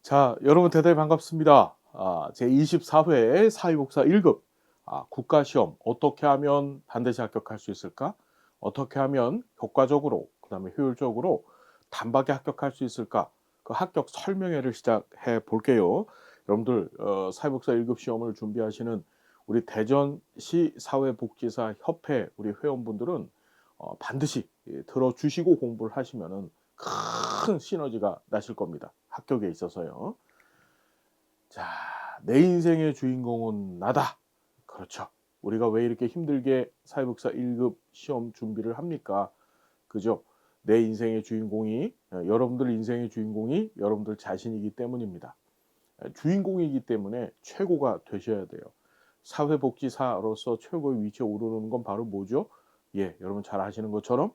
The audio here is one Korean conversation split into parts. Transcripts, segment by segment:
자, 여러분 대단히 반갑습니다. 제24회 사회복사 1급 국가시험 어떻게 하면 반드시 합격할 수 있을까? 어떻게 하면 효과적으로 그다음에 효율적으로 단박에 합격할 수 있을까? 그 합격 설명회를 시작해 볼게요. 여러분들 사회복사 1급 시험을 준비하시는 우리 대전시 사회복지사 협회 우리 회원분들은 반드시 들어주시고 공부를 하시면은 큰 시너지가 나실 겁니다. 합격에 있어서요. 자, 내 인생의 주인공은 나다. 그렇죠. 우리가 왜 이렇게 힘들게 사회복사 1급 시험 준비를 합니까? 그죠? 내 인생의 주인공이 여러분들 인생의 주인공이 여러분들 자신이기 때문입니다. 주인공이기 때문에 최고가 되셔야 돼요. 사회복지사로서 최고의 위치에 오르는 건 바로 뭐죠? 예, 여러분 잘 아시는 것처럼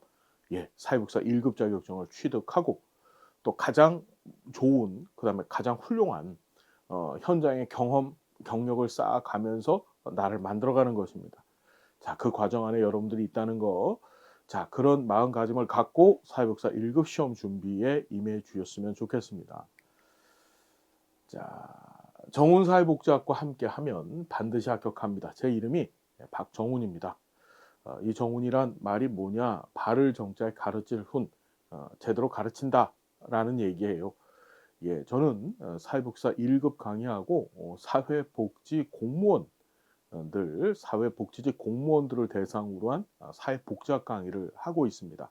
사회복사 1급 자격증을 취득하고 또 가장 좋은 그다음에 가장 훌륭한 현장의 경험, 경력을 쌓아가면서 나를 만들어가는 것입니다. 자, 그 과정 안에 여러분들이 있다는 거. 자, 그런 마음가짐을 갖고 사회복사 1급 시험 준비에 임해 주셨으면 좋겠습니다. 자, 정훈사회복지학과 함께하면 반드시 합격합니다. 제 이름이 박정훈입니다. 이 정훈이란 말이 뭐냐? 발을 정자에 가르칠 훈, 제대로 가르친다라는 얘기예요. 예, 저는 사회복사 1급 강의하고 사회복지 공무원들, 사회복지직 공무원들을 대상으로 한 사회복지학 강의를 하고 있습니다.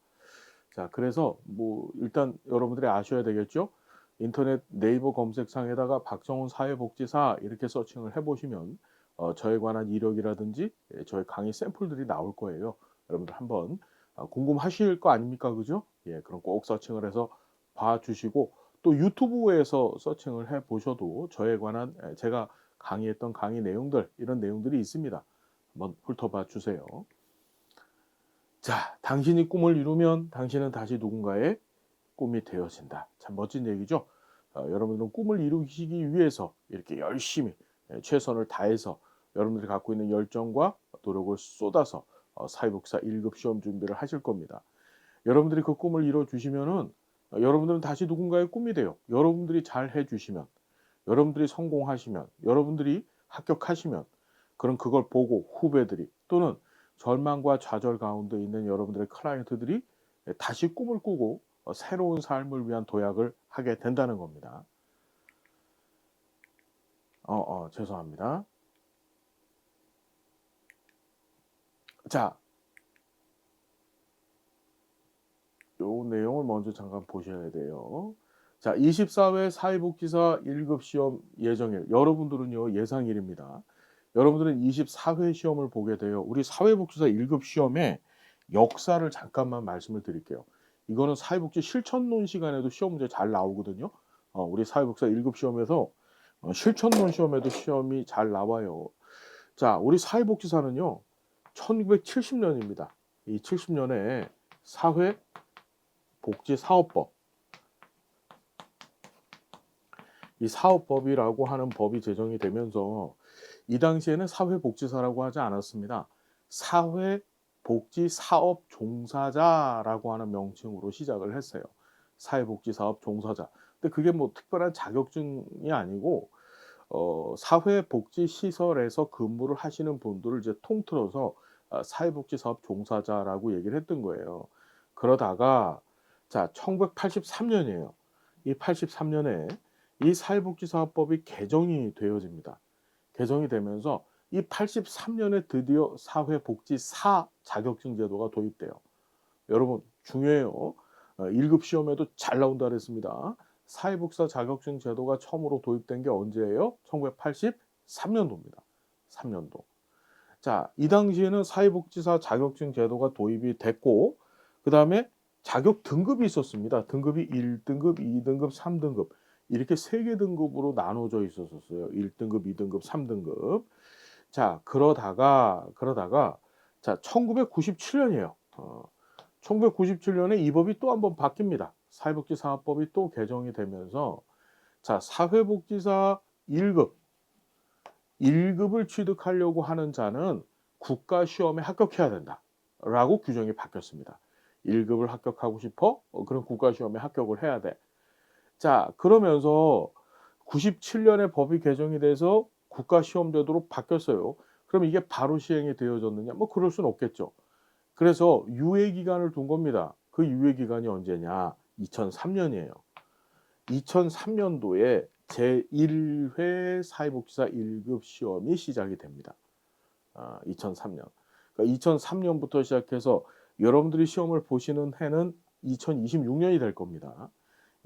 자, 그래서 뭐 일단 여러분들이 아셔야 되겠죠? 인터넷 네이버 검색창에다가 박정훈 사회복지사 이렇게 서칭을 해보시면 저에 관한 이력이라든지 저의 강의 샘플들이 나올 거예요. 여러분들 한번 궁금하실 거 아닙니까, 그죠? 예, 그럼 꼭 서칭을 해서 봐주시고 또 유튜브에서 서칭을 해 보셔도 저에 관한 제가 강의했던 강의 내용들 이런 내용들이 있습니다. 한번 훑어봐 주세요. 자, 당신이 꿈을 이루면 당신은 다시 누군가의 꿈이 되어진다. 참 멋진 얘기죠. 여러분들은 꿈을 이루시기 위해서 이렇게 열심히 최선을 다해서 여러분들이 갖고 있는 열정과 노력을 쏟아서 사회복사 1급 시험 준비를 하실 겁니다. 여러분들이 그 꿈을 이뤄 주시면은 여러분들은 다시 누군가의 꿈이 돼요. 여러분들이 잘 해 주시면, 여러분들이 성공하시면, 여러분들이 합격하시면 그럼 그걸 보고 후배들이 또는 절망과 좌절 가운데 있는 여러분들의 클라이언트들이 다시 꿈을 꾸고 새로운 삶을 위한 도약을 하게 된다는 겁니다. 죄송합니다. 자, 요 내용을 먼저 잠깐 보셔야 돼요. 자, 24회 사회복지사 1급 시험 예정일. 여러분들은요, 예상일입니다. 여러분들은 24회 시험을 보게 돼요. 우리 사회복지사 1급 시험의 역사를 잠깐만 말씀을 드릴게요. 이거는 사회복지 실천론 시간에도 시험 문제 잘 나오거든요. 우리 사회복지사 1급 시험에서 실천론 시험에도 시험이 잘 나와요. 자, 우리 사회복지사는요. 1970년입니다. 이 70년에 사회복지사업법 이 사업법이라고 하는 법이 제정이 되면서 이 당시에는 사회복지사라고 하지 않았습니다. 사회복지사업 종사자라고 하는 명칭으로 시작을 했어요. 사회복지사업 종사자. 근데 그게 뭐 특별한 자격증이 아니고 사회복지시설에서 근무를 하시는 분들을 이제 통틀어서 사회복지사업 종사자라고 얘기를 했던 거예요. 그러다가 자 1983년이에요. 이 83년에 이 사회복지사업법이 개정이 되어집니다. 개정이 되면서 이 83년에 드디어 사회복지사 자격증 제도가 도입돼요. 여러분 중요해요. 1급 시험에도 잘 나온다 그랬습니다. 사회복지사 자격증 제도가 처음으로 도입된 게 언제예요? 1983년도입니다. 3년도. 자, 이 당시에는 사회복지사 자격증 제도가 도입이 됐고 그다음에 자격 등급이 있었습니다. 등급이 1등급, 2등급, 3등급 이렇게 3개 등급으로 나눠져 있었어요. 1등급, 2등급, 3등급. 자, 그러다가 자, 1997년이에요. 1997년에 이 법이 또 한 번 바뀝니다. 사회복지사업법이 또 개정이 되면서 자, 사회복지사 1급 1급을 취득하려고 하는 자는 국가시험에 합격해야 된다라고 규정이 바뀌었습니다. 1급을 합격하고 싶어? 그럼 국가시험에 합격을 해야 돼. 자, 그러면서 97년에 법이 개정이 돼서 국가시험제도로 바뀌었어요. 그럼 이게 바로 시행이 되어졌느냐? 뭐 그럴 수는 없겠죠. 그래서 유예 기간을 둔 겁니다. 그 유예 기간이 언제냐? 2003년이에요. 2003년도에 제1회 사회복지사 1급 시험이 시작이 됩니다. 2003년. 그러니까 2003년부터 시작해서 여러분들이 시험을 보시는 해는 2026년이 될 겁니다.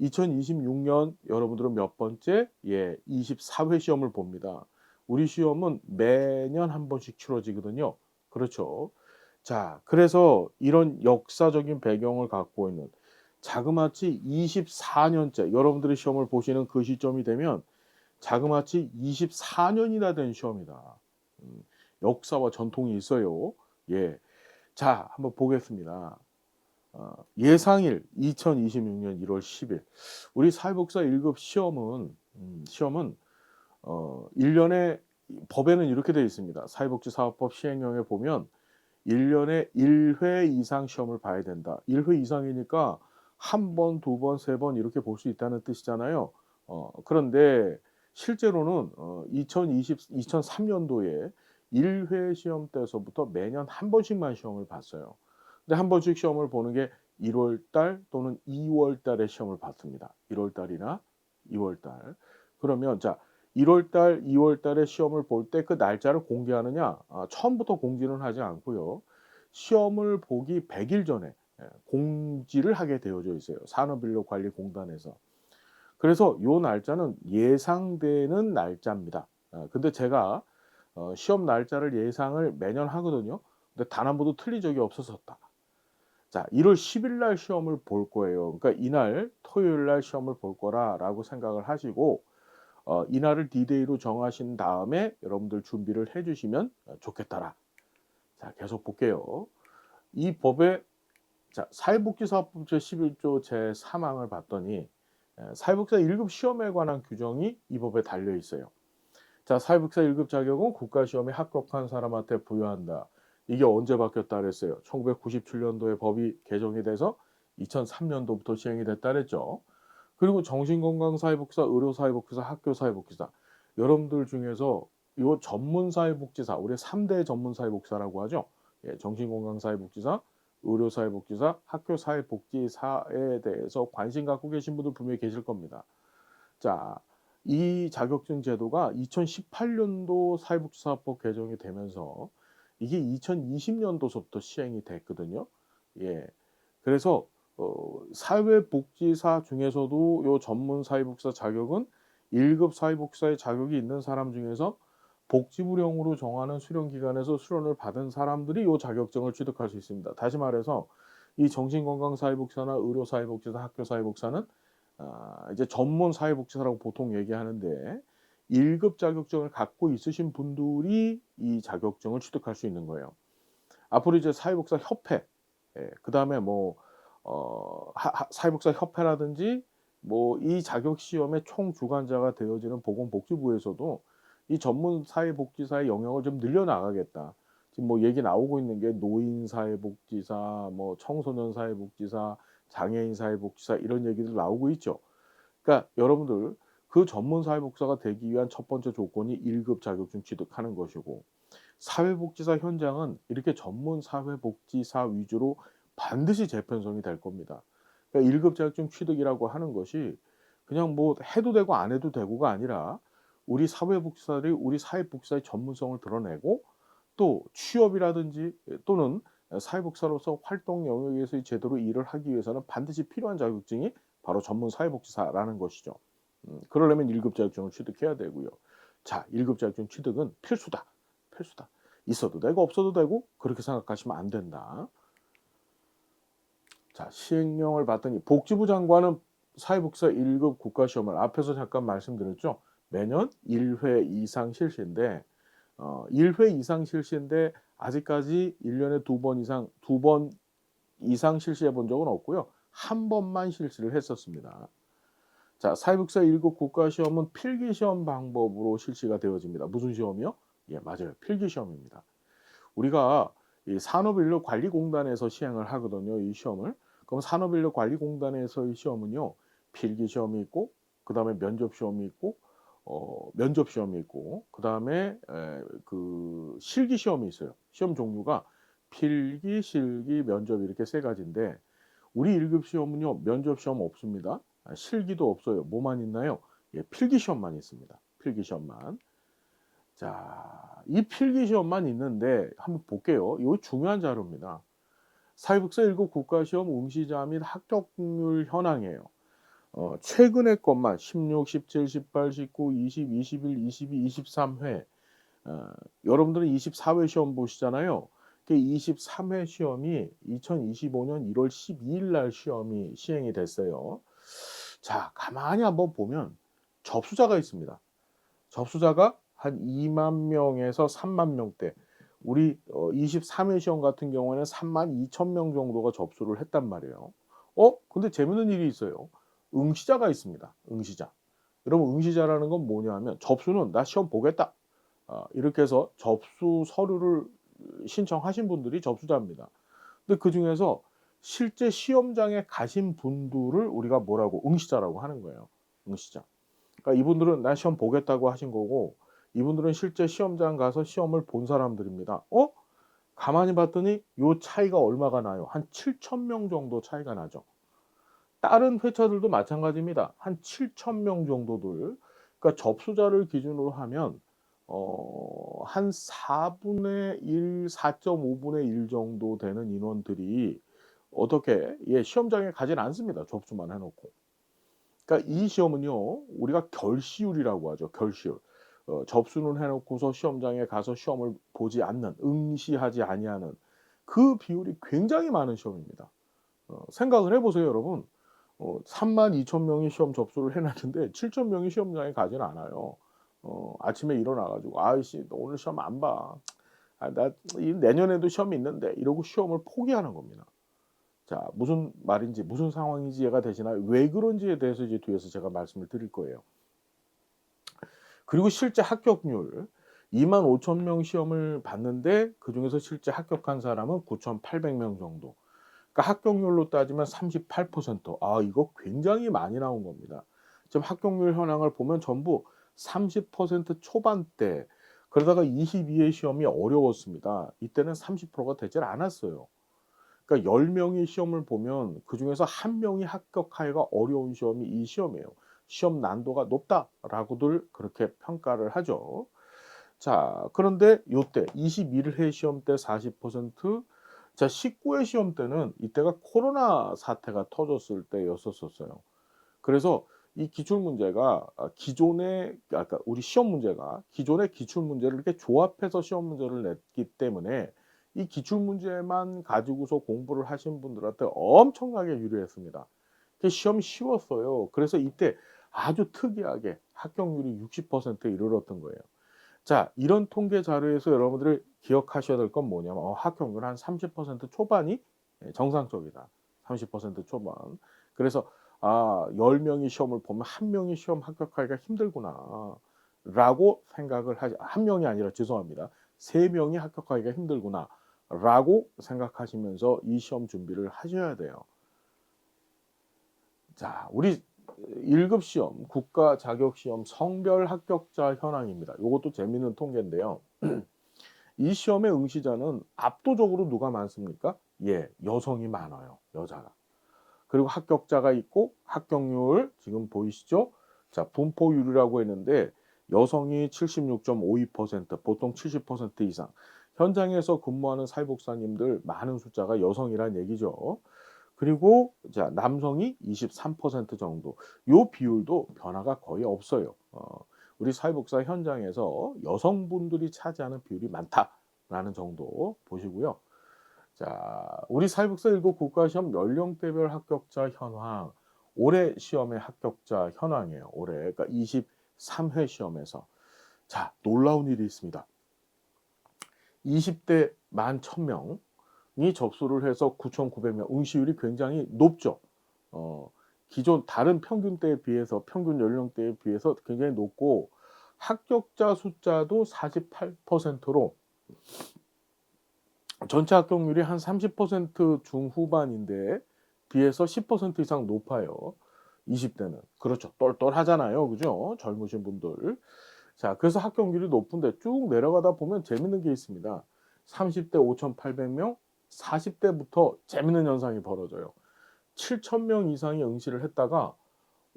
2026년 여러분들은 몇 번째? 예, 24회 시험을 봅니다. 우리 시험은 매년 한 번씩 치러지거든요. 그렇죠. 자, 그래서 이런 역사적인 배경을 갖고 있는 자그마치 24년째 여러분들이 시험을 보시는 그 시점이 되면 자그마치 24년이나 된 시험이다. 음, 역사와 전통이 있어요. 예. 자, 한번 보겠습니다. 예상일 2026년 1월 10일. 우리 사회복사 1급 시험은 1년에 법에는 이렇게 되어 있습니다. 사회복지사업법 시행령에 보면 1년에 1회 이상 시험을 봐야 된다. 1회 이상이니까 한 번, 두 번, 세 번 이렇게 볼 수 있다는 뜻이잖아요. 그런데 실제로는 2003년도에 1회 시험 때서부터 매년 한 번씩만 시험을 봤어요. 근데 한 번씩 시험을 보는 게 1월 달 또는 2월 달에 시험을 봤습니다. 1월 달이나 2월 달. 그러면 자 1월 달, 2월 달에 시험을 볼 때 그 날짜를 공개하느냐? 처음부터 공지는 하지 않고요. 시험을 보기 100일 전에 공지를 하게 되어져 있어요. 산업인력관리공단에서. 그래서 요 날짜는 예상되는 날짜입니다. 근데 제가 시험 날짜를 예상을 매년 하거든요. 근데 단 한 번도 틀린 적이 없었었다. 자, 1월 10일 날 시험을 볼 거예요. 그러니까 이날 토요일 날 시험을 볼 거라라고 생각을 하시고 이날을 디데이로 정하신 다음에 여러분들 준비를 해 주시면 좋겠더라. 자, 계속 볼게요. 이 법의 자, 사회복지사업법 제11조 제3항을 봤더니 사회복지사 1급 시험에 관한 규정이 이 법에 달려 있어요. 자, 사회복지사 1급 자격은 국가시험에 합격한 사람한테 부여한다. 이게 언제 바뀌었다 그랬어요? 1997년도에 법이 개정이 돼서 2003년도부터 시행이 됐다 그랬죠. 그리고 정신건강사회복지사, 의료사회복지사, 학교사회복지사 여러분들 중에서 요 전문사회복지사 우리 3대 전문사회복지사라고 하죠. 예, 정신건강사회복지사, 의료사회복지사, 학교사회복지사에 대해서 관심 갖고 계신 분들 분명히 계실 겁니다. 자, 이 자격증 제도가 2018년도 사회복지사법 개정이 되면서 이게 2020년도서부터 시행이 됐거든요. 예. 그래서 사회복지사 중에서도 요 전문 사회복지사 자격은 1급 사회복지사의 자격이 있는 사람 중에서 복지부령으로 정하는 수련기관에서 수련을 받은 사람들이 요 자격증을 취득할 수 있습니다. 다시 말해서 이 정신건강사회복지사나 의료사회복지사, 학교사회복지사는 이제 전문 사회복지사라고 보통 얘기하는데 1급 자격증을 갖고 있으신 분들이 이 자격증을 취득할 수 있는 거예요. 앞으로 이제 사회복지사 협회, 예, 그다음에 뭐 사회복지사 협회라든지 뭐 이 자격 시험의 총주관자가 되어지는 보건복지부에서도 이 전문 사회복지사의 영역을 좀 늘려 나가겠다. 지금 뭐 얘기 나오고 있는 게 노인 사회복지사, 뭐 청소년 사회복지사, 장애인 사회복지사 이런 얘기들 나오고 있죠. 그러니까 여러분들 그 전문 사회복지사가 되기 위한 첫 번째 조건이 1급 자격증 취득하는 것이고 사회복지사 현장은 이렇게 전문 사회복지사 위주로 반드시 재편성이 될 겁니다. 그러니까 1급 자격증 취득이라고 하는 것이 그냥 뭐 해도 되고 안 해도 되고가 아니라 우리 사회복지사들이 우리 사회복지사의 전문성을 드러내고 또 취업이라든지 또는 사회복지사로서 활동 영역에서 제대로 일을 하기 위해서는 반드시 필요한 자격증이 바로 전문 사회복지사라는 것이죠. 그러려면 1급 자격증을 취득해야 되고요. 자, 1급 자격증 취득은 필수다. 필수다. 있어도 되고 없어도 되고 그렇게 생각하시면 안 된다. 자, 시행령을 봤더니 복지부 장관은 사회복지사 1급 국가시험을 앞에서 잠깐 말씀드렸죠. 매년 1회 이상 실시인데 1회 이상 실시인데 아직까지 1년에 두 번 이상 실시해 본 적은 없고요. 한 번만 실시를 했었습니다. 자, 사회복지사 1급 국가시험은 필기시험 방법으로 실시가 되어집니다. 무슨 시험이요? 예, 맞아요. 필기시험입니다. 우리가 이 산업인력관리공단에서 시행을 하거든요. 이 시험을. 그럼 산업인력관리공단에서의 시험은요. 필기시험이 있고 그다음에 면접시험이 있고 면접 시험이 있고 그다음에 그 실기 시험이 있어요. 시험 종류가 필기, 실기, 면접 이렇게 세 가지인데 우리 1급 시험은요 면접 시험 없습니다. 실기도 없어요. 뭐만 있나요? 예 필기 시험만 있습니다. 필기 시험만. 자 이 필기 시험만 있는데 한번 볼게요. 이거 중요한 자료입니다. 사회복사 1급 국가시험 응시자 및 합격률 현황이에요. 최근의 것만 16, 17, 18, 19, 20, 21, 22, 23 회 여러분들은 24회 시험 보시잖아요. 그 23회 시험이 2025년 1월 12일 날 시험이 시행이 됐어요. 자 가만히 한번 보면 접수자가 있습니다. 접수자가 한 2만 명에서 3만 명대. 우리 23회 시험 같은 경우에는 3만 2천 명 정도가 접수를 했단 말이에요. 근데 재밌는 일이 있어요. 응시자가 있습니다. 응시자. 여러분 응시자라는 건 뭐냐하면 접수는 '나 시험 보겠다.' 이렇게 해서 접수 서류를 신청하신 분들이 접수자입니다. 근데 그중에서 실제 시험장에 가신 분들을 우리가 뭐라고 응시자라고 하는 거예요. 응시자. 그러니까 이분들은 "나 시험 보겠다."고 하신 거고 이분들은 실제 시험장 가서 시험을 본 사람들입니다. 가만히 봤더니 요 차이가 얼마가 나요? 한 7천 명 정도 차이가 나죠. 다른 회차들도 마찬가지입니다. 한 7천 명 정도들 그러니까 접수자를 기준으로 하면 한 4분의 1, 4.5분의 1 정도 되는 인원들이 어떻게 시험장에 가진 않습니다, 접수만 해 놓고. 그러니까 이 시험은요 우리가 결시율이라고 하죠. 결시율. 접수는 해 놓고서 시험장에 가서 시험을 보지 않는 응시하지 아니하는 그 비율이 굉장히 많은 시험입니다. 생각을 해 보세요 여러분. 3만 2천 명이 시험 접수를 해 놨는데 7천 명이 시험장에 가지는 않아요. 아침에 일어나 가지고 "아이씨 너 오늘 시험 안 봐. 나 이 내년에도 시험이 있는데." 이러고 시험을 포기하는 겁니다. 자 무슨 말인지 무슨 상황인지 이해가 되시나요? 왜 그런지에 대해서 이제 뒤에서 제가 말씀을 드릴 거예요. 그리고 실제 합격률 2만 5천 명 시험을 봤는데 그중에서 실제 합격한 사람은 9,800명 정도. 그러니까 합격률로 따지면 38%. 이거 굉장히 많이 나온 겁니다. 지금 합격률 현황을 보면 전부 30% 초반대 그러다가 22회 시험이 어려웠습니다. 이때는 30%가 되질 않았어요. 그러니까 10 명이 시험을 보면 그중에서 1 명이 합격하기가 어려운 시험이 이 시험이에요. "시험 난도가 높다."라고들 그렇게 평가를 하죠. 자 그런데 요때 21회 시험 때 40% 자 19회 시험 때는 이때가 코로나 사태가 터졌을 때였었어요. 그래서 이 기출 문제가 기존의 그러니까 우리 시험 문제가 기존의 기출 문제를 이렇게 조합해서 시험 문제를 냈기 때문에 이 기출 문제만 가지고서 공부를 하신 분들한테 엄청나게 유리했습니다. 그 시험이 쉬웠어요. 그래서 이때 아주 특이하게 합격률이 60%에 이르렀던 거예요. 자 이런 통계 자료에서 여러분들이 기억하셔야 될 건 뭐냐면 합격률 한 30% 초반이 정상적이다. 30% 초반. 그래서 10 명이 시험을 보면 1 명이 시험 합격하기가 힘들구나.'라고 생각을 하지 1 명이 아니라 죄송합니다. 3 명이 합격하기가 힘들구나.'라고 생각하시면서 이 시험 준비를 하셔야 돼요. 자 우리 1급 시험 국가 자격 시험 성별 합격자 현황입니다. 요것도 재미있는 통계인데요. 이 시험의 응시자는 압도적으로 누가 많습니까? 여성이 많아요, 여자가. 그리고 합격자가 있고 합격률 지금 보이시죠? 자 분포율이라고 했는데 여성이 76.52% 보통 70% 이상. 현장에서 근무하는 사회복사님들 많은 숫자가 여성이란 얘기죠. 그리고 자 남성이 23% 정도. 요 비율도 변화가 거의 없어요. 우리 사회복사 현장에서 여성분들이 차지하는 비율이 많다라는 정도 보시고요. 자 우리 사회복사 1급 국가시험 연령대별 합격자 현황 올해 시험의 합격자 현황이에요. 올해 그러니까 23회 시험에서. 자 놀라운 일이 있습니다. 20대 11,000명이 접수를 해서 9,900명 응시율이 굉장히 높죠. 어 기존 다른 평균대에 비해서 평균 연령대에 비해서 굉장히 높고 합격자 숫자도 48%로 전체 합격률이 한 30% 중후반인데 비해서 10% 이상 높아요. 20대는. 그렇죠. 똘똘하잖아요. 그죠? 젊으신 분들. 자, 그래서 합격률이 높은데 쭉 내려가다 보면 재밌는 게 있습니다. 30대 5,800명, 40대부터 재밌는 현상이 벌어져요. 7,000명 이상이 응시를 했다가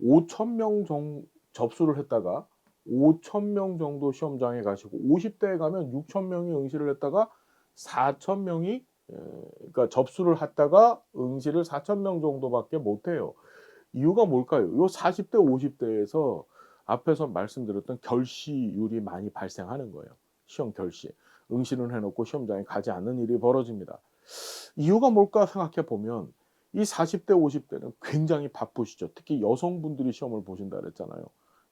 5,000명 접수를 했다가 5,000명 정도 시험장에 가시고 50대에 가면 6,000명이 응시를 했다가 4,000명이 그러니까 접수를 했다가 응시를 4,000명 정도밖에 못 해요. 이유가 뭘까요? 요 40대 50대에서 앞에서 말씀드렸던 결시율이 많이 발생하는 거예요. 시험 결시. 응시는 해 놓고 시험장에 가지 않는 일이 벌어집니다. 이유가 뭘까 생각해 보면 이 40대 50대는 굉장히 바쁘시죠. 특히 여성분들이 시험을 보신다 그랬잖아요.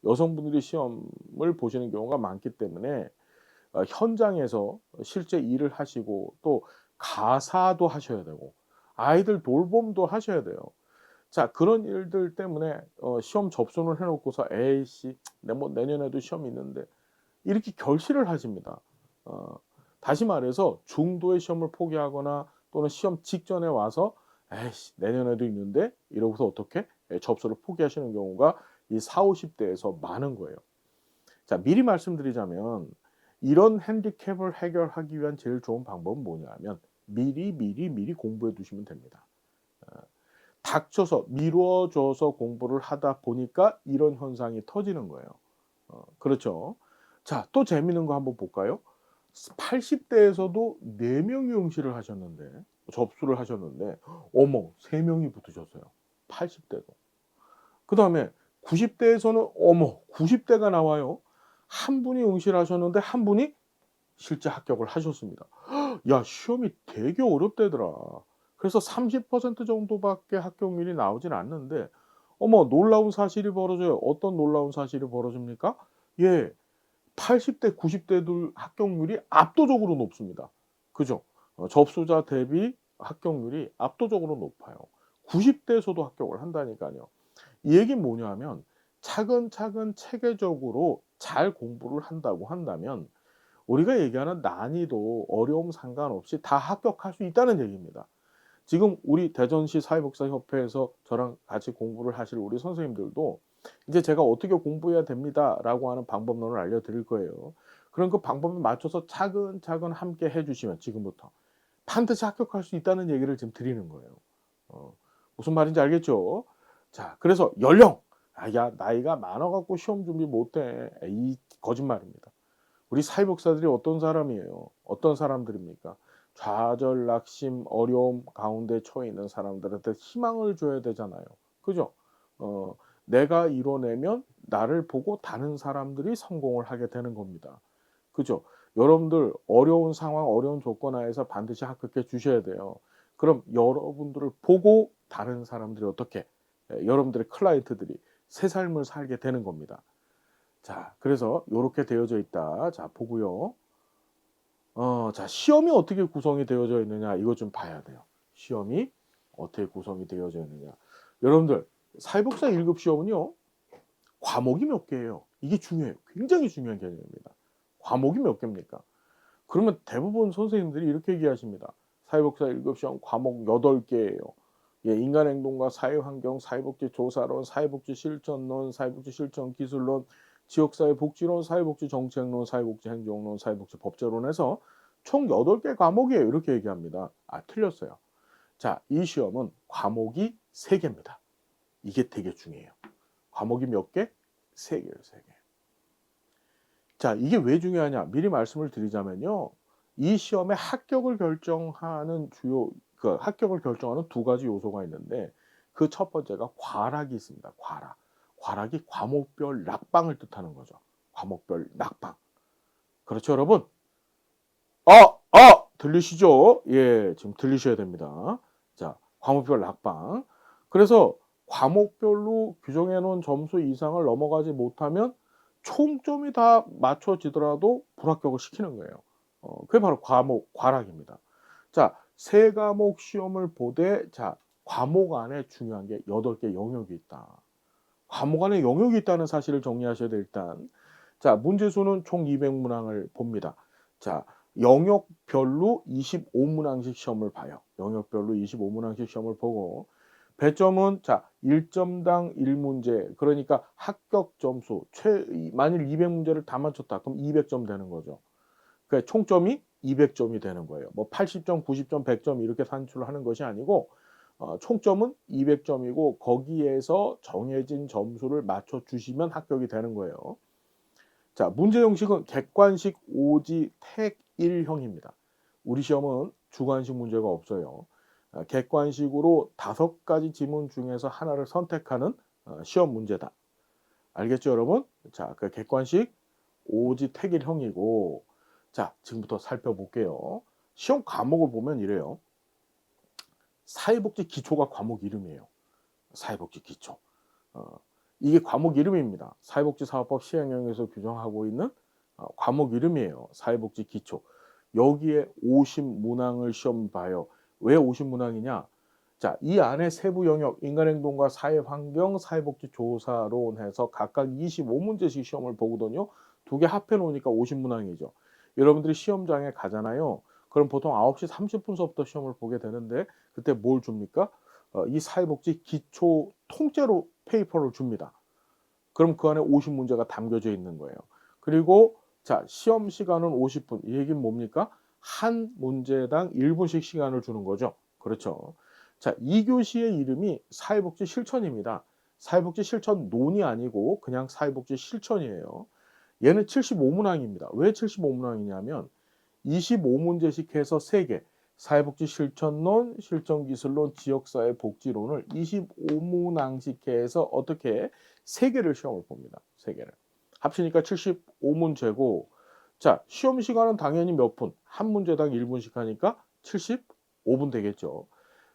여성분들이 시험을 보시는 경우가 많기 때문에 현장에서 실제 일을 하시고 또 가사도 하셔야 되고 아이들 돌봄도 하셔야 돼요. 자, 그런 일들 때문에 시험 접수를 해 놓고서 '에이씨 내 뭐 내년에도 시험이 있는데.' 이렇게 결실을 하십니다. 어 다시 말해서 중도의 시험을 포기하거나 또는 시험 직전에 와서 '에이씨 내년에도 있는데.' 이러고서 어떻게 접수를 포기하시는 경우가 이 40-50 대에서 많은 거예요. 자, 미리 말씀드리자면 이런 핸디캡을 해결하기 위한 제일 좋은 방법은 뭐냐면 미리 공부해 두시면 됩니다. 어 닥쳐서 미뤄져서 공부를 하다 보니까 이런 현상이 터지는 거예요. 그렇죠. 자, 또 재미있는 거 한번 볼까요? 80 대에서도 4 명이 응시를 하셨는데 접수를 하셨는데 어머 3 명이 붙으셨어요. 80 대도. 그다음에 90 대에서는 어머 90 대가 나와요. 한 분이 응시를 하셨는데 한 분이 실제 합격을 하셨습니다. 야, 시험이 되게 어렵대더라. 그래서 30% 정도밖에 합격률이 나오진 않는데 어머 놀라운 사실이 벌어져요. 어떤 놀라운 사실이 벌어집니까? 예. 80 대, 90 대들 합격률이 압도적으로 높습니다. 그죠? 접수자 대비 합격률이 압도적으로 높아요. 90 대에서도 합격을 한다니까요. 이 얘기는 뭐냐면 차근차근 체계적으로 잘 공부를 한다고 한다면 우리가 얘기하는 난이도, 어려움 상관없이 다 합격할 수 있다는 얘기입니다. 지금 우리 대전시 사회복지사협회에서 저랑 같이 공부를 하실 우리 선생님들도 이제 제가 "어떻게 공부해야 됩니다."라고 하는 방법론을 알려드릴 거예요. 그럼 그 방법에 맞춰서 차근차근 함께 해 주시면 지금부터 반드시 합격할 수 있다는 얘기를 지금 드리는 거예요. 어 무슨 말인지 알겠죠? 자, 그래서 연령 야 나이가 많아 갖고 시험 준비 못 해." 이 거짓말입니다. 우리 사회복사들이 어떤 사람이에요? 어떤 사람들입니까? 좌절, 낙심, 어려움 가운데 처해 있는 사람들한테 희망을 줘야 되잖아요. 그죠? 어 내가 이뤄내면 나를 보고 다른 사람들이 성공을 하게 되는 겁니다. 그죠? 여러분들 어려운 상황, 어려운 조건 하에서 반드시 합격해 주셔야 돼요. 그럼 여러분들을 보고 다른 사람들이 어떻게 여러분들의 클라이언트들이 새 삶을 살게 되는 겁니다. 자, 그래서 요렇게 되어져 있다. 자, 보고요. 자, 시험이 어떻게 구성이 되어져 있느냐 이것 좀 봐야 돼요. 시험이 어떻게 구성이 되어져 있느냐. 여러분들 사회복사 1급 시험은요. 과목이 몇 개예요. 이게 중요해요. 굉장히 중요한 개념입니다. 과목이 몇 개입니까? 그러면 대부분 선생님들이 이렇게 얘기하십니다. 사회복사 1급 시험 과목 8 개예요. 예, 인간행동과 사회환경, 사회복지조사론, 사회복지실천론, 사회복지실천기술론, 지역사회복지론, 사회복지정책론, 사회복지행정론, 사회복지법제론에서 총 8개 과목이에요. 이렇게 얘기합니다. 아, 틀렸어요. 자, 이 시험은 과목이 3개입니다. 이게 되게 중요해요. 과목이 몇 개? 3개예요, 3개. 자, 이게 왜 중요하냐? 미리 말씀을 드리자면요. 이 시험의 합격을 결정하는 합격을 결정하는 2가지 요소가 있는데 그 첫 번째가 과락이 있습니다. 과락. 과락이 과목별 낙방을 뜻하는 거죠. 과목별 낙방. 그렇죠, 여러분? 들리시죠? 예, 지금 들리셔야 됩니다. 자, 과목별 낙방. 그래서 과목별로 규정해 놓은 점수 이상을 넘어가지 못하면 총점이 다 맞춰지더라도 불합격을 시키는 거예요. 그게 바로 과목 과락입니다. 자, 세 과목 시험을 보되 자, 과목 안에 중요한 게 8개 영역이 있다. 과목 안에 영역이 있다는 사실을 정리하셔야 돼요, 일단. 자, 문제수는 총 200문항을 봅니다. 자, 영역별로 25문항씩 시험을 봐요. 영역별로 25문항씩 시험을 보고 배점은 자 1점당 1문제 그러니까 합격 점수 만일 200문제를 다 맞췄다. 그럼 200점 되는 거죠. 그러니까 총점이 200점이 되는 거예요. 뭐 80점, 90점, 100점 이렇게 산출을 하는 것이 아니고 총점은 200점이고 거기에서 정해진 점수를 맞춰 주시면 합격이 되는 거예요. 자, 문제 형식은 객관식 오지 택일형입니다. 우리 시험은 주관식 문제가 없어요. 객관식으로 5가지 지문 중에서 하나를 선택하는 시험 문제다. 알겠죠, 여러분? 자, 그 객관식 오지 택일형이고 자, 지금부터 살펴볼게요. 시험 과목을 보면 이래요. 사회복지 기초가 과목 이름이에요. 사회복지 기초. 이게 과목 이름입니다. 사회복지사업법 시행령에서 규정하고 있는 과목 이름이에요. 사회복지 기초. 여기에 50문항을 시험 봐요. 왜 50문항이냐? 자, 이 안에 세부 영역, 인간행동과 사회환경, 사회복지 조사론 해서 각각 25문제씩 시험을 보거든요. 두 개 합해 놓으니까 50문항이죠. 여러분들이 시험장에 가잖아요. 그럼 보통 9시 30분서부터 시험을 보게 되는데 그때 뭘 줍니까? 이 사회복지 기초 통째로 페이퍼를 줍니다. 그럼 그 안에 50문제가 담겨져 있는 거예요. 그리고 자, 시험 시간은 50분. 이 얘기는 뭡니까? 한 문제당 1분씩 시간을 주는 거죠. 그렇죠. 자, 2교시의 이름이 사회복지 실천입니다. 사회복지 실천론이 아니고 그냥 사회복지 실천이에요. 얘는 75문항입니다. 왜 75문항이냐면 25문제씩 해서 3개. 사회복지 실천론, 실천기술론, 지역사회 복지론을 25문항씩 해서 어떻게 3개를 시험을 봅니다. 3개를. 합치니까 75문제고 자, 시험 시간은 당연히 몇 분? 한 문제당 1분씩 하니까 75분 되겠죠.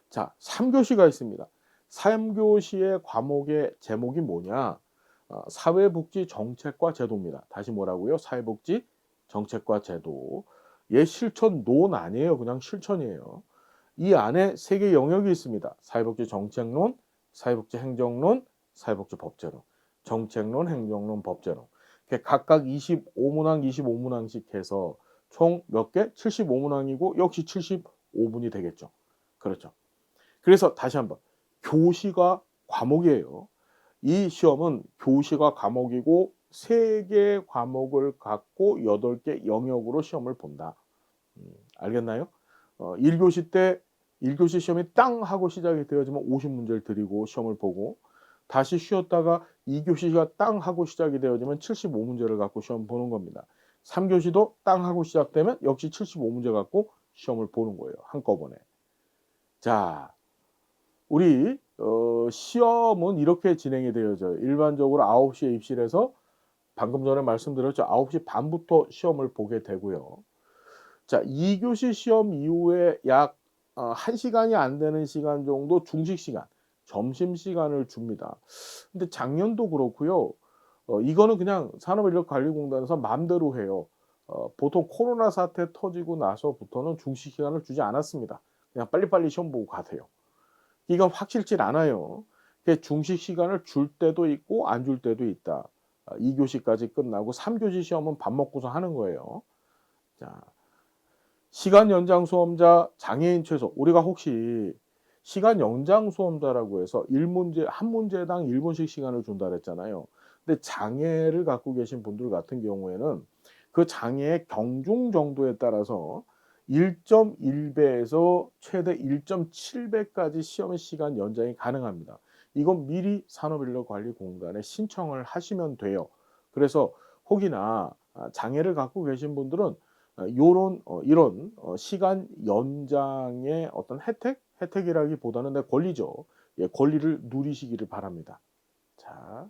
자, 3교시가 있습니다. 3교시의 과목의 제목이 뭐냐? 사회복지 정책과 제도입니다. 다시 뭐라고요? 사회복지 정책과 제도. 얘 실천론 아니에요. 그냥 실천이에요. 이 안에 3개 영역이 있습니다. 사회복지 정책론, 사회복지 행정론, 사회복지 법제론. 정책론, 행정론, 법제론. 각각 25문항, 25문항씩 해서 총 몇 개? 75문항이고 역시 75분이 되겠죠. 그렇죠. 그래서 다시 한번 교시가 과목이에요. 이 시험은 교시가 과목이고 3개 과목을 갖고 8개 영역으로 시험을 본다. 알겠나요? 1교시 때 1교시 시험이 땅 하고 시작이 되어지면 50문제를 드리고 시험을 보고 다시 쉬었다가 2교시가 땅 하고 시작이 되어지면 75문제를 갖고 시험 보는 겁니다. 3교시도 땅 하고 시작되면 역시 75문제 갖고 시험을 보는 거예요. 한꺼번에. 자, 우리 시험은 이렇게 진행이 되어져요. 일반적으로 9시에 입시를 해서 방금 전에 말씀드렸죠. 9시 반부터 시험을 보게 되고요. 자, 2교시 시험 이후에 약 1시간이 안 되는 시간 정도 중식 시간, 점심 시간을 줍니다. 근데 작년도 그렇고요. 이거는 그냥 산업인력관리공단에서 마음대로 해요. 보통 코로나 사태 터지고 나서부터는 중식 시간을 주지 않았습니다. 그냥 빨리빨리 시험 보고 가세요. 이건 확실치 않아요. 중식 시간을 줄 때도 있고 안 줄 때도 있다. 2교시까지 끝나고 3교시 시험은 밥 먹고서 하는 거예요. 자, 시간 연장 수험자, 장애인 최소. 우리가 혹시 시간 연장 수험자라고 해서 한 문제당 1분씩 시간을 준다 그랬잖아요. 근데 장애를 갖고 계신 분들 같은 경우에는 그 장애의 경중 정도에 따라서 1.1배에서 최대 1.7배까지 시험 시간 연장이 가능합니다. 이건 미리 산업인력관리공단에 신청을 하시면 돼요. 그래서 혹이나 장애를 갖고 계신 분들은 이런 시간 연장의 어떤 혜택이라기보다는 내 권리죠. 예, 권리를 누리시기를 바랍니다. 자,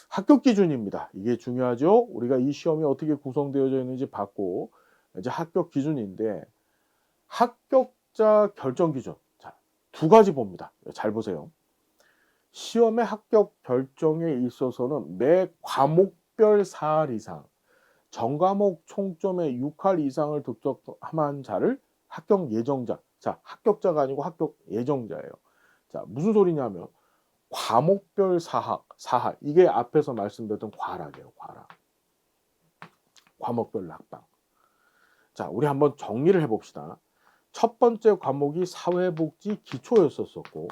합격 기준입니다. 이게 중요하죠. 우리가 이 시험이 어떻게 구성되어져 있는지 봤고 이제 합격 기준인데 합격자 결정 기준. 자, 2가지 봅니다. 잘 보세요. 시험의 합격 결정에 있어서는 매 과목별 4할 이상 전 과목 총점의 6할 이상을 득점한 자를 합격 예정자. 자, 합격자가 아니고 합격 예정자예요. 자, 무슨 소리냐면 과목별 4할. 이게 앞에서 말씀드렸던 과락이에요. 과락. 과목별 낙방. 자, 우리 한번 정리를 해봅시다. 첫 번째 과목이 사회복지 기초였었고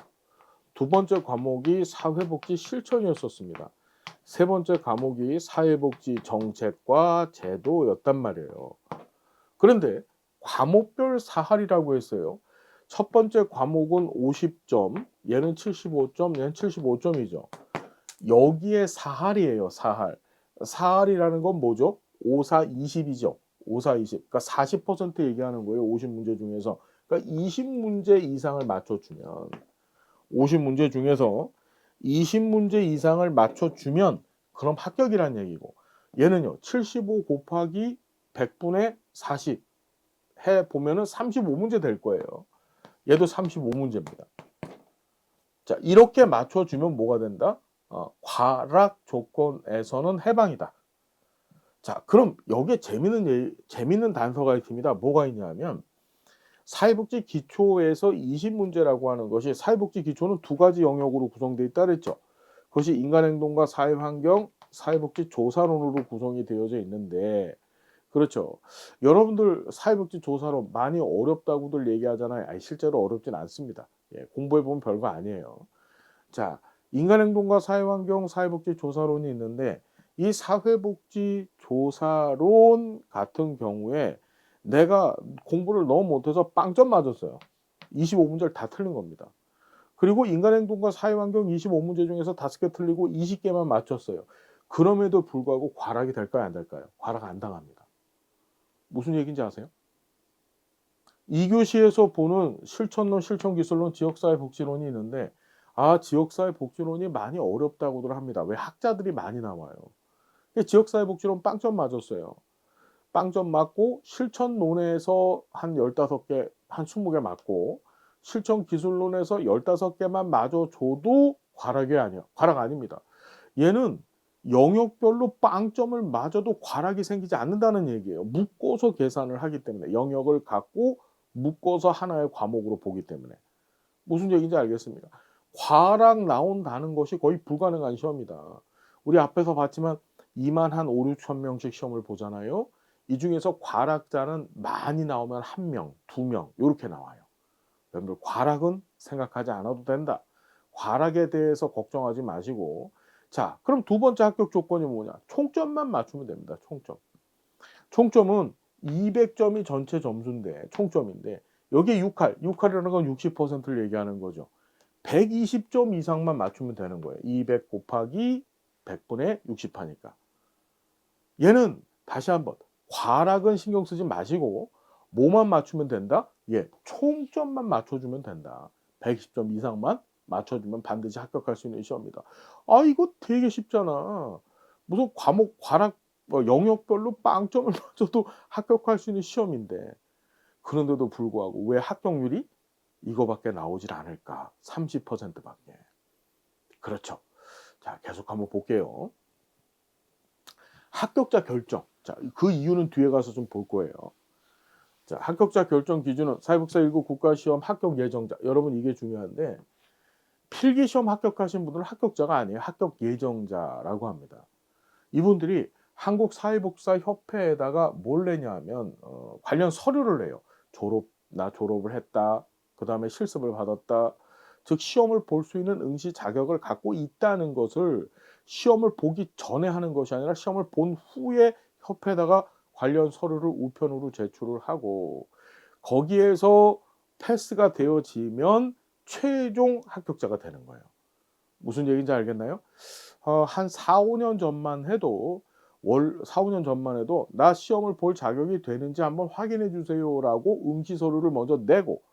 두 번째 과목이 사회복지 실천이었었습니다. 세 번째 과목이 사회복지 정책과 제도였단 말이에요. 그런데 과목별 사할이라고 했어요. 첫 번째 과목은 50점, 얘는 75점, 얘는 75점이죠. 여기에 사할이에요, 사할. 사할이라는 건 뭐죠? 5, 4, 20이죠. 5, 4, 20. 그러니까 40% 얘기하는 거예요, 50문제 중에서. 그러니까 20문제 이상을 맞춰주면, 50문제 중에서 20문제 이상을 맞춰주면 그럼 합격이란 얘기고, 얘는요, 75 곱하기 100분의 40 해보면은 35문제 될 거예요. 얘도 35문제입니다. 자, 이렇게 맞춰주면 뭐가 된다? 과락 조건에서는 해방이다. 자, 그럼 여기에 재밌는 단서가 있습니다. 뭐가 있냐면, 사회복지 기초에서 20문제라고 하는 것이, 사회복지 기초는 두 가지 영역으로 구성되어 있다 그랬죠. 그것이 인간행동과 사회환경, 사회복지 조사론으로 구성이 되어져 있는데, 그렇죠. 여러분들 사회복지 조사론 많이 어렵다고들 얘기하잖아요. 아니, 실제로 어렵진 않습니다. 예, 공부해 보면 별거 아니에요. 자, 인간행동과 사회환경, 사회복지 조사론이 있는데, 이 사회복지 조사론 같은 경우에 내가 공부를 너무 못해서 빵점 맞았어요. 25문제를 다 틀린 겁니다. 그리고 인간행동과 사회환경 25문제 중에서 5개 틀리고 20개만 맞췄어요. 그럼에도 불구하고 과락이 될까요, 안 될까요? 과락 안 당합니다. 무슨 얘기인지 아세요? 2교시에서 보는 실천론, 실천기술론, 지역사회복지론이 있는데, 지역사회복지론이 많이 어렵다고들 합니다. 왜? 학자들이 많이 나와요. 지역사회복지론 빵점 맞았어요. 빵점 맞고, 실천론에서 한 15개, 한 20개 맞고, 실천기술론에서 15개만 맞아줘도 과락이 아니야. 과락 아닙니다. 얘는 영역별로 빵점을 맞아도 과락이 생기지 않는다는 얘기예요. 묶어서 계산을 하기 때문에, 영역을 갖고 묶어서 하나의 과목으로 보기 때문에. 무슨 얘기인지 알겠습니까? 과락 나온다는 것이 거의 불가능한 시험이다. 우리 앞에서 봤지만 2만 한 5, 6천 명씩 시험을 보잖아요. 이 중에서 과락자는 많이 나오면 1명, 2명 이렇게 나와요. 여러분들 과락은 생각하지 않아도 된다. 과락에 대해서 걱정하지 마시고, 자, 그럼 두 번째 합격 조건이 뭐냐? 총점만 맞추면 됩니다. 총점. 총점은 200점이 전체 점수인데, 총점인데, 여기에 6할이라는 건 60%를 얘기하는 거죠. 120점 이상만 맞추면 되는 거예요. 200 곱하기 100분의 60 하니까. 얘는 다시 한번, 과락은 신경 쓰지 마시고 뭐만 맞추면 된다? 예, 총점만 맞춰주면 된다. 120점 이상만 맞춰주면 반드시 합격할 수 있는 시험이다. 이거 되게 쉽잖아. 무슨 과목 과락 영역별로 빵점을 맞춰도 합격할 수 있는 시험인데, 그런데도 불구하고 왜 합격률이 이거밖에 나오질 않을까? 30%밖에. 그렇죠. 자, 계속 한번 볼게요. 합격자 결정. 자, 그 이유는 뒤에 가서 좀 볼 거예요. 자, 합격자 결정 기준은 사회복사 1급 국가시험 합격 예정자. 여러분 이게 중요한데, 필기시험 합격하신 분들은 합격자가 아니에요. 합격 예정자라고 합니다. 이분들이 한국사회복사협회에다가 뭘 내냐면 관련 서류를 내요. 나 졸업을 했다. 그 다음에 실습을 받았다. 즉 시험을 볼 수 있는 응시 자격을 갖고 있다는 것을 시험을 보기 전에 하는 것이 아니라 시험을 본 후에 협회에다가 관련 서류를 우편으로 제출을 하고, 거기에서 패스가 되어지면 최종 합격자가 되는 거예요. 무슨 얘기인지 알겠나요? 한 4-5년 전만 해도 4-5년 전만 해도 "나 시험을 볼 자격이 되는지 한번 확인해 주세요."라고 응시 서류를 먼저 내고,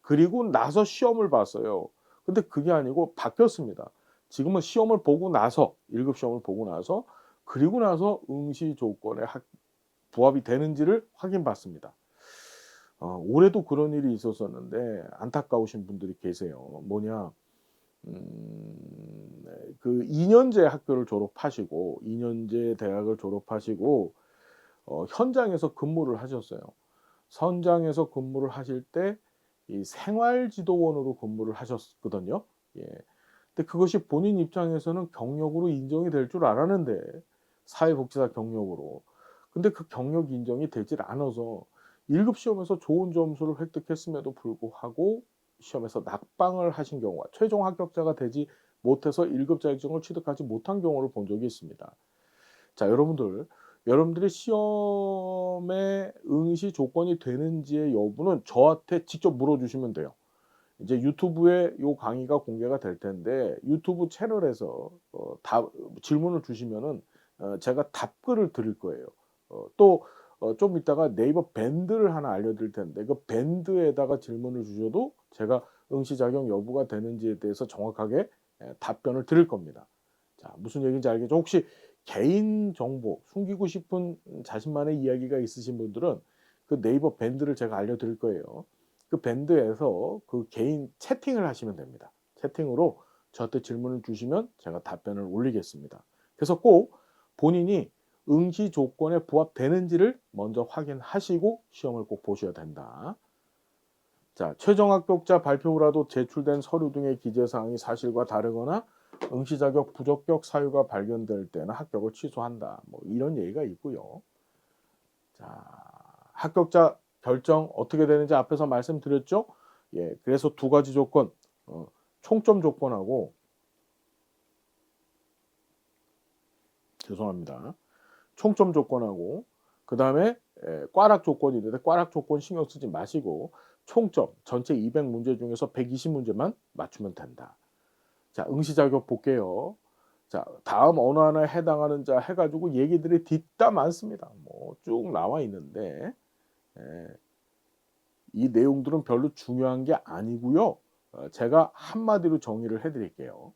그리고 나서 시험을 봤어요. 근데 그게 아니고 바뀌었습니다. 지금은 시험을 보고 나서, 1급 시험을 보고 나서, 그리고 나서 응시 조건에 부합이 되는지를 확인받습니다. 올해도 그런 일이 있었었는데 안타까우신 분들이 계세요. 뭐냐, 그 2년제 학교를 졸업하시고 2년제 대학을 졸업하시고 현장에서 근무를 하셨어요. 현장에서 근무를 하실 때 이 생활지도원으로 근무를 하셨거든요. 예. 근데 그것이 본인 입장에서는 경력으로 인정이 될 줄 알았는데, 사회복지사 경력으로. 근데 그 경력 인정이 되질 않아서 1급 시험에서 좋은 점수를 획득했음에도 불구하고 시험에서 낙방을 하신 경우와 최종 합격자가 되지 못해서 1급 자격증을 취득하지 못한 경우를 본 적이 있습니다. 자, 여러분들이 시험에 응시 조건이 되는지의 여부는 저한테 직접 물어주시면 돼요. 이제 유튜브에 요 강의가 공개가 될 텐데 유튜브 채널에서 질문을 주시면은 제가 답글을 드릴 거예요. 또 좀 이따가 네이버 밴드를 하나 알려드릴 텐데 그 밴드에다가 질문을 주셔도 제가 응시 자격 여부가 되는지에 대해서 정확하게 답변을 드릴 겁니다. 자, 무슨 얘기인지 알겠죠? 혹시 개인 정보 숨기고 싶은 자신만의 이야기가 있으신 분들은 그 네이버 밴드를 제가 알려드릴 거예요. 그 밴드에서 그 개인 채팅을 하시면 됩니다. 채팅으로 저한테 질문을 주시면 제가 답변을 올리겠습니다. 그래서 꼭 본인이 응시 조건에 부합되는지를 먼저 확인하시고 시험을 꼭 보셔야 된다. 자, 최종 합격자 발표후라도 제출된 서류 등의 기재사항이 사실과 다르거나 응시 자격 부적격 사유가 발견될 때는 합격을 취소한다. 뭐 이런 얘기가 있고요. 자, 합격자 결정 어떻게 되는지 앞에서 말씀드렸죠? 예, 그래서 두 가지 조건, 총점 조건하고 죄송합니다. 총점 조건하고 그 다음에 꽈락 조건이 있는데 꽈락 조건 신경 쓰지 마시고 총점 전체 200문제 중에서 120문제만 맞추면 된다. 자, 응시 자격 볼게요. 자, 다음 어느 하나에 해당하는 자 해가지고 얘기들이 뒷다 많습니다. 뭐 쭉 나와 있는데 이 내용들은 별로 중요한 게 아니고요. 제가 한마디로 정의를 해드릴게요.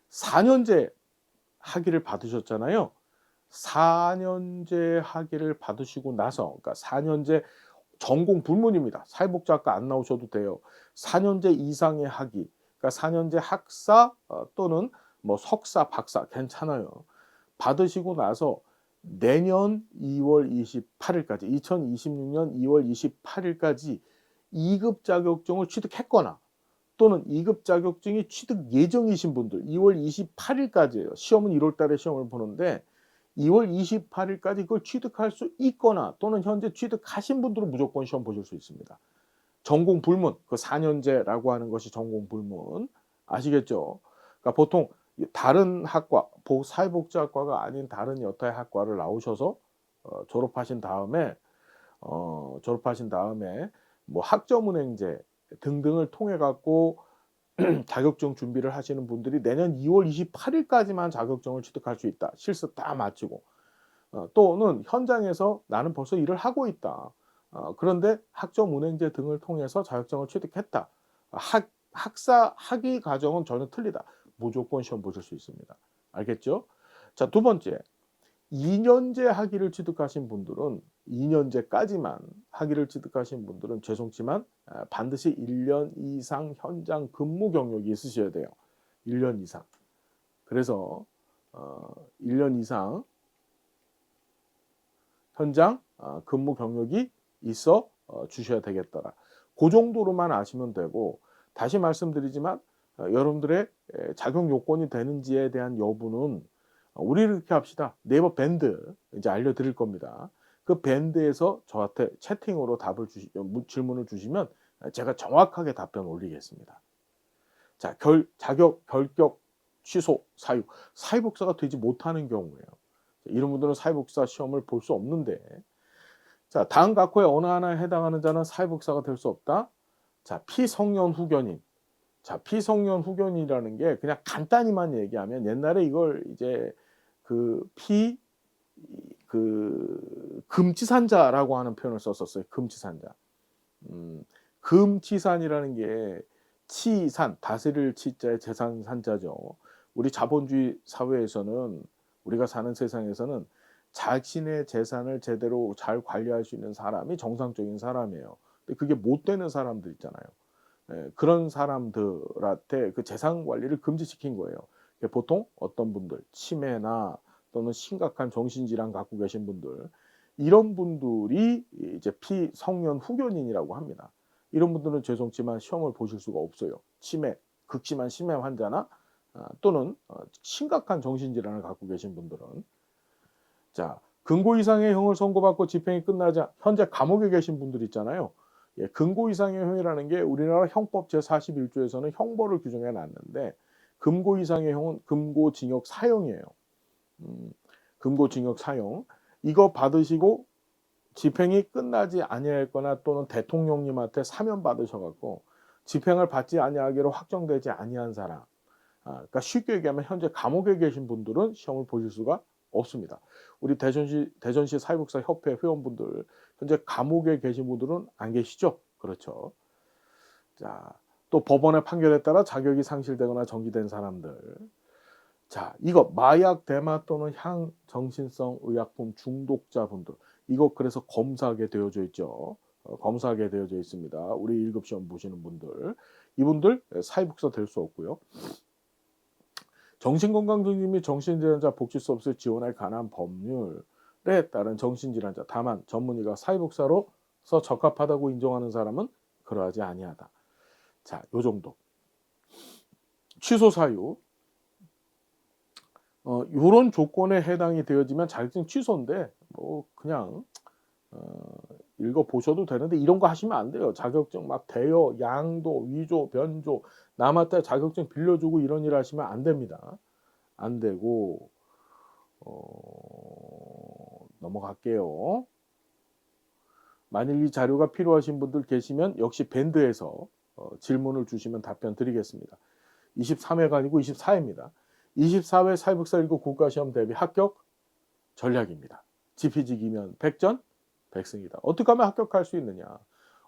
4년제 학위를 받으셨잖아요. 4년제 학위를 받으시고 나서, 그러니까 4년제 전공 불문입니다. 사회복지학과 안 나오셔도 돼요. 4년제 이상의 학위, 그러니까 4년제 학사 또는 뭐 석사, 박사 괜찮아요. 받으시고 나서 내년 2월 28일까지, 2026년 2월 28일까지 2급 자격증을 취득했거나 또는 2급 자격증이 취득 예정이신 분들 2월 28일까지예요. 시험은 1월 달에 시험을 보는데 2월 28일까지 그걸 취득할 수 있거나 또는 현재 취득하신 분들은 무조건 시험 보실 수 있습니다. 전공 불문, 그 4년제라고 하는 것이 전공 불문. 아시겠죠? 그러니까 보통 다른 학과, 사회복지학과가 아닌 다른 여타의 학과를 나오셔서 졸업하신 다음에 뭐 학점은행제 등등을 통해 갖고 자격증 준비를 하시는 분들이 내년 2월 28일까지만 자격증을 취득할 수 있다. 실습 다 마치고. 또는 현장에서 나는 벌써 일을 하고 있다. 그런데 학점 운행제 등을 통해서 자격증을 취득했다. 학사 학위 과정은 전혀 틀리다. 무조건 시험 보실 수 있습니다. 알겠죠? 자, 두 번째. 2년제 학위를 취득하신 분들은 2년제까지만 학위를 취득하신 분들은 죄송지만 반드시 1년 이상 현장 근무 경력이 있으셔야 돼요. 1년 이상. 그래서 1년 이상 현장 근무 경력이 있어 주셔야 되겠더라. 그 정도로만 아시면 되고 다시 말씀드리지만 여러분들의 자격 요건이 되는지에 대한 여부는 우리 이렇게 합시다. 네이버 밴드 이제 알려드릴 겁니다. 그 밴드에서 저한테 채팅으로 질문을 주시면 제가 정확하게 답변 올리겠습니다. 자, 자격 결격 취소 사유, 사회복사가 되지 못하는 경우에요. 이런 분들은 사회복사 시험을 볼 수 없는데, 자, 다음 각호의 어느 하나에 해당하는 자는 사회복사가 될 수 없다. 자, 피성년 후견인. 자, 피성년 후견이라는 게 그냥 간단히만 얘기하면 옛날에 이걸 이제 금치산자라고 하는 표현을 썼었어요. 금치산자. 금치산이라는 게 치산, 다스릴 치자의 재산 산자죠. 우리 자본주의 사회에서는 우리가 사는 세상에서는 자신의 재산을 제대로 잘 관리할 수 있는 사람이 정상적인 사람이에요. 근데 그게 못 되는 사람들 있잖아요. 그런 사람들한테 그 재산 관리를 금지시킨 거예요. 보통 어떤 분들 치매나 또는 심각한 정신질환 갖고 계신 분들 이런 분들이 이제 피성년 후견인이라고 합니다. 이런 분들은 죄송지만 시험을 보실 수가 없어요. 치매, 극심한 치매 환자나 또는 심각한 정신질환을 갖고 계신 분들은 자, 금고 이상의 형을 선고받고 집행이 끝나자 현재 감옥에 계신 분들 있잖아요. 예, 금고 이상의 형이라는 게 우리나라 형법 제41조에서는 형벌을 규정해 놨는데 금고 이상의 형은 금고징역 사형이에요. 금고징역 사형. 이거 받으시고 집행이 끝나지 아니하였거나 또는 대통령님한테 사면 받으셔 갖고 집행을 받지 아니하기로 확정되지 아니한 사람. 그러니까 쉽게 얘기하면 현재 감옥에 계신 분들은 시험을 보실 수가 없습니다. 우리 대전시 사회복사 협회 회원분들 현재 감옥에 계신 분들은 안 계시죠? 그렇죠. 자, 또 법원의 판결에 따라 자격이 상실되거나 정지된 사람들. 자, 이거 마약, 대마 또는 향정신성 의약품 중독자분들. 이거 그래서 검사하게 되어져 있죠. 검사하게 되어져 있습니다. 우리 1급 시험 보시는 분들. 이분들 사회복사 될 수 없고요. 정신건강증진 및 정신질환자 복지서비스 지원에 관한 법률에 따른 정신질환자 다만 전문의가 사회복사로서 적합하다고 인정하는 사람은 그러하지 아니하다. 자, 요 정도. 취소 사유. 요런 조건에 해당이 되어지면 자격증 취소인데 뭐 그냥 읽어 보셔도 되는데 이런 거 하시면 안 돼요. 자격증 막 대여, 양도, 위조, 변조, 남한테 자격증 빌려주고 이런 일 하시면 안 됩니다. 안 되고 넘어갈게요. 만일 이 자료가 필요하신 분들 계시면 역시 밴드에서 질문을 주시면 답변 드리겠습니다. 23회가 아니고 24회입니다. 24회 사회복사 1급 국가시험 대비 합격 전략입니다. 지피지기면 100전 100승이다. 어떻게 하면 합격할 수 있느냐?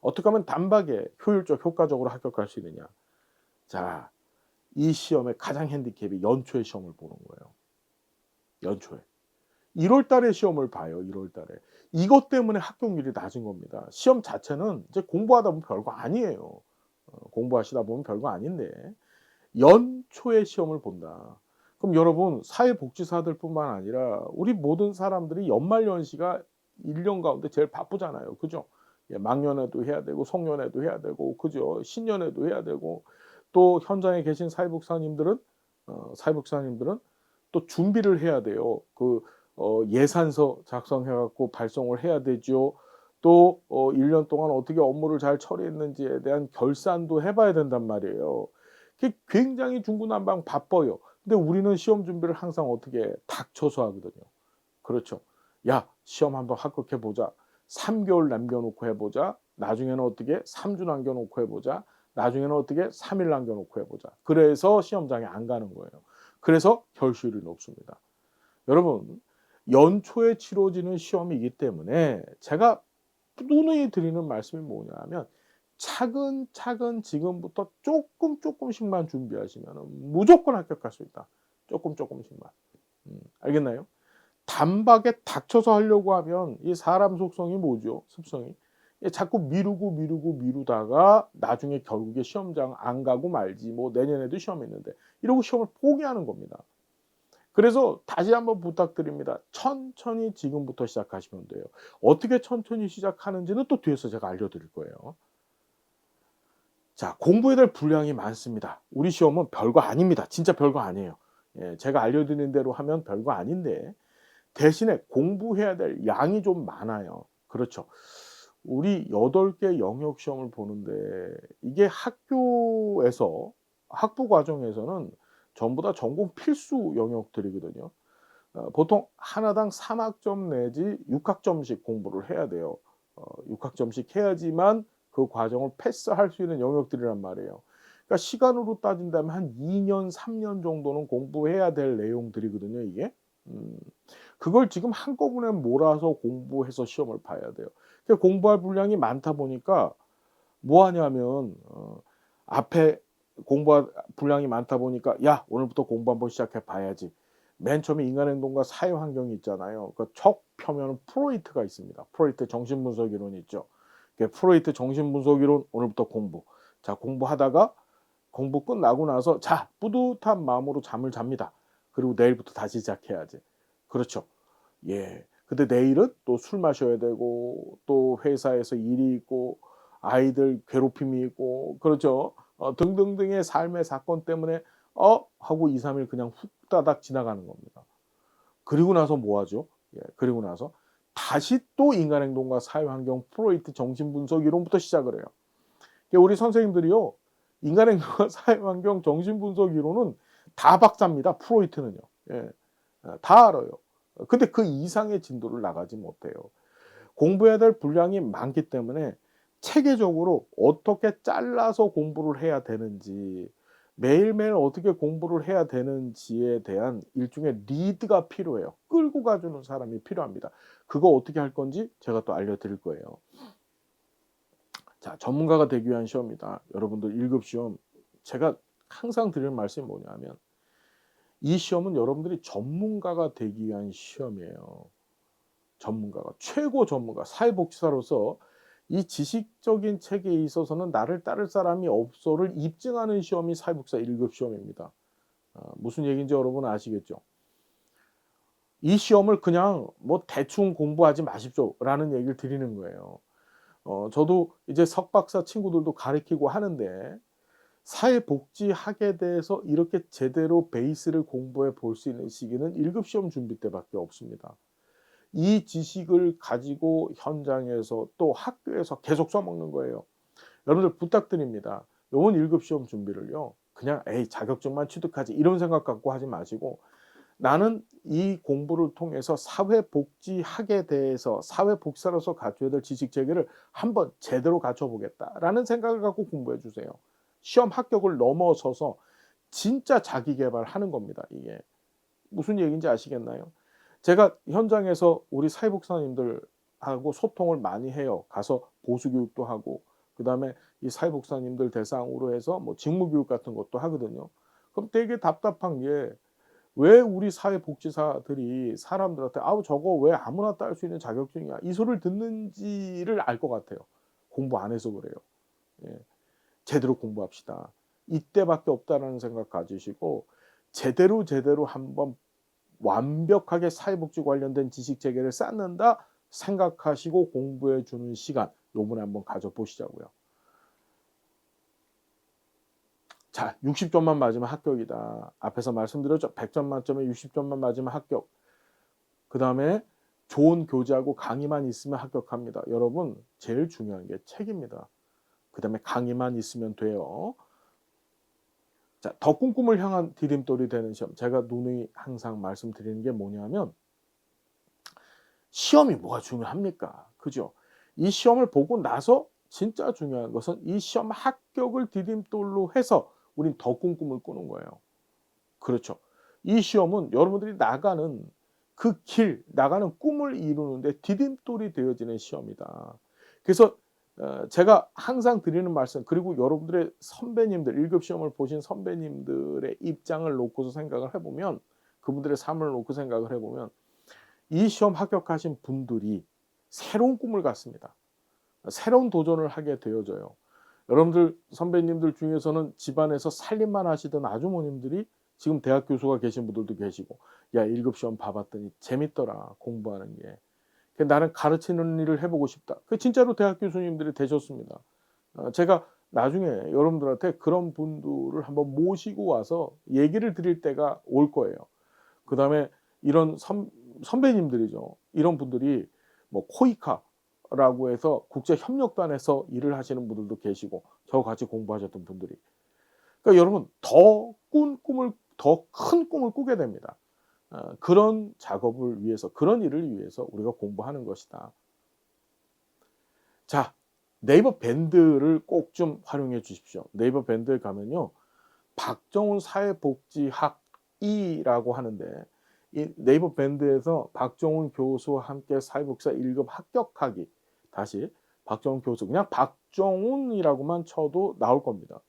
어떻게 하면 단박에 효율적 효과적으로 합격할 수 있느냐? 자, 이 시험의 가장 핸디캡이 연초에 시험을 보는 거예요. 연초에. 1월 달에 시험을 봐요. 1월 달에. 이것 때문에 합격률이 낮은 겁니다. 시험 자체는 이제 공부하다 보면 별거 아니에요. 공부하시다 보면 별거 아닌데 연초에 시험을 본다. 그럼 여러분 사회복지사들뿐만 아니라 우리 모든 사람들이 연말연시가 1년 가운데 제일 바쁘잖아요. 그죠? 예, 막년에도 해야 되고 송년회도 해야 되고 그죠? 신년회도 해야 되고 또 현장에 계신 사회복사님들은 또 준비를 해야 돼요. 예산서 작성해 갖고 발송을 해야 되죠. 또 1년 동안 어떻게 업무를 잘 처리했는지에 대한 결산도 해 봐야 된단 말이에요. 그게 굉장히 중구난방 바빠요. 근데 우리는 시험 준비를 항상 어떻게 닥쳐서 하거든요. 그렇죠. 야, 시험 한번 합격해 보자. 3개월 남겨 놓고 해 보자. 나중에는 어떻게 3주 남겨 놓고 해 보자. 나중에는 어떻게 3일 남겨 놓고 해 보자. 그래서 시험장에 안 가는 거예요. 그래서 결실이 높습니다. 여러분, 연초에 치러지는 시험이기 때문에 제가 누누이 드리는 말씀이 뭐냐면 차근차근 지금부터 조금씩만 준비하시면 무조건 합격할 수 있다. 조금씩만. 알겠나요? 단박에 닥쳐서 하려고 하면 이 사람 속성이 뭐죠? 습성이. 자꾸 미루다가 나중에 결국에 시험장 안 가고 말지. 뭐 내년에도 시험 있는데 이러고 시험을 포기하는 겁니다. 그래서 다시 한번 부탁드립니다. 천천히 지금부터 시작하시면 돼요. 어떻게 천천히 시작하는지는 또 뒤에서 제가 알려드릴 거예요. 자, 공부해야 될 분량이 많습니다. 우리 시험은 별거 아닙니다. 진짜 별거 아니에요. 예, 제가 알려드린 대로 하면 별거 아닌데 대신에 공부해야 될 양이 좀 많아요. 그렇죠. 우리 8개 영역 시험을 보는데 이게 학교에서 학부 과정에서는 전부 다 전공 필수 영역들이거든요. 보통 하나당 3학점 내지 6학점씩 공부를 해야 돼요. 6학점씩 해야지만 그 과정을 패스할 수 있는 영역들이란 말이에요. 그러니까 시간으로 따진다면 한 2년, 3년 정도는 공부해야 될 내용들이거든요, 이게. 그걸 지금 한꺼번에 몰아서 공부해서 시험을 봐야 돼요. 그러니까 공부할 분량이 많다 보니까 뭐 하냐면 앞에 공부할 분량이 많다 보니까 야, 오늘부터 공부 한번 시작해 봐야지. 맨 처음에 인간 행동과 사회 환경이 있잖아요. 그 척 펴면 프로이트가 있습니다. 프로이트 정신분석 이론이 있죠. 프로이트 정신분석 이론 오늘부터 공부. 자, 공부하다가 공부 끝나고 나서 자, 뿌듯한 마음으로 잠을 잡니다. 그리고 내일부터 다시 시작해야지. 그렇죠. 예. 근데 내일은 또 술 마셔야 되고 또 회사에서 일이 있고 아이들 괴롭힘이 있고 그렇죠. 등등등의 삶의 사건 때문에 하고 2-3일 그냥 훅다닥 지나가는 겁니다. 그리고 나서 뭐 하죠? 예. 그리고 나서 다시 또 인간행동과 사회환경 프로이트 정신분석 이론부터 시작을 해요. 우리 선생님들이요, 인간행동과 사회환경 정신분석 이론은 다 박사입니다. 프로이트는요. 예, 다 알아요. 근데 그 이상의 진도를 나가지 못해요. 공부해야 될 분량이 많기 때문에 체계적으로 어떻게 잘라서 공부를 해야 되는지, 매일매일 어떻게 공부를 해야 되는지에 대한 일종의 리드가 필요해요. 끌고 가주는 사람이 필요합니다. 그거 어떻게 할 건지 제가 또 알려드릴 거예요. 자, 전문가가 되기 위한 시험이다. 여러분들 1급 시험, 제가 항상 드리는 말씀이 뭐냐면, 이 시험은 여러분들이 전문가가 되기 위한 시험이에요. 전문가가, 최고 전문가, 사회복지사로서 이 지식적인 체계에 있어서는 나를 따를 사람이 없어를 입증하는 시험이 사회복지사 1급 시험입니다. 무슨 얘기인지 여러분 아시겠죠? 이 시험을 그냥 뭐 대충 공부하지 마십시오라는 얘기를 드리는 거예요. 저도 이제 석박사 친구들도 가르치고 하는데, 사회복지학에 대해서 이렇게 제대로 베이스를 공부해 볼 수 있는 시기는 1급 시험 준비 때밖에 없습니다. 이 지식을 가지고 현장에서 또 학교에서 계속 써먹는 거예요. 여러분들 부탁드립니다. 요번 1급 시험 준비를요, 그냥 에이 자격증만 취득하지 이런 생각 갖고 하지 마시고, 나는 이 공부를 통해서 사회복지학에 대해서 사회복지사로서 갖춰야 될 지식체계를 한번 제대로 갖춰보겠다라는 생각을 갖고 공부해 주세요. 시험 합격을 넘어서서 진짜 자기계발하는 겁니다. 이게 무슨 얘기인지 아시겠나요? 제가 현장에서 우리 사회복사님들하고 소통을 많이 해요. 가서 보수교육도 하고, 그 다음에 이 사회복사님들 대상으로 해서 뭐 직무교육 같은 것도 하거든요. 그럼 되게 답답한 게, 왜 우리 사회복지사들이 사람들한테 아우 저거 왜 아무나 딸 수 있는 자격증이야 이 소리를 듣는지를 알 것 같아요. 공부 안 해서 그래요. 예. 제대로 공부합시다. 이때밖에 없다는 생각 가지시고 제대로 한번 완벽하게 사회복지 관련된 지식 체계를 쌓는다 생각하시고 공부해 주는 시간 요번에 한번 가져보시자고요. 자, 60점만 맞으면 합격이다. 앞에서 말씀드렸죠. 100점 만점에 60점만 맞으면 합격. 그 다음에 좋은 교재하고 강의만 있으면 합격합니다. 여러분, 제일 중요한 게 책입니다. 그 다음에 강의만 있으면 돼요. 자, 더 꿈꿈을 향한 디딤돌이 되는 시험. 제가 누누이 항상 말씀드리는 게 뭐냐면, 시험이 뭐가 중요합니까? 그죠? 이 시험을 보고 나서 진짜 중요한 것은 이 시험 합격을 디딤돌로 해서 우린 더 꿈꿈을 꾸는 거예요. 그렇죠. 이 시험은 여러분들이 나가는 그 길, 나가는 꿈을 이루는데 디딤돌이 되어지는 시험이다. 그래서 제가 항상 드리는 말씀, 그리고 여러분들의 선배님들, 1급 시험을 보신 선배님들의 입장을 놓고서 생각을 해보면, 그분들의 삶을 놓고 생각을 해보면, 이 시험 합격하신 분들이 새로운 꿈을 갖습니다. 새로운 도전을 하게 되어져요. 여러분들 선배님들 중에서는 집안에서 살림만 하시던 아주머님들이 지금 대학 교수가 계신 분들도 계시고, 야 1급 시험 봐봤더니 재밌더라 공부하는 게. 나는 가르치는 일을 해보고 싶다. 그 진짜로 대학 교수님들이 되셨습니다. 제가 나중에 여러분들한테 그런 분들을 한번 모시고 와서 얘기를 드릴 때가 올 거예요. 그 다음에 이런 선배님들이죠. 이런 분들이 뭐 코이카라고 해서 국제협력단에서 일을 하시는 분들도 계시고, 저와 같이 공부하셨던 분들이. 그러니까 여러분 더 큰 꿈을 꾸게 됩니다. 그런 작업을 위해서, 그런 일을 위해서 우리가 공부하는 것이다. 자, 네이버 밴드를 꼭 좀 활용해 주십시오. 네이버 밴드에 가면요, 박정훈 사회복지학이라고 하는데, 이 네이버 밴드에서 박정훈 교수와 함께 사회복지사 1급 합격하기, 다시 박정훈 교수, 그냥 박정훈이라고만 쳐도 나올 겁니다.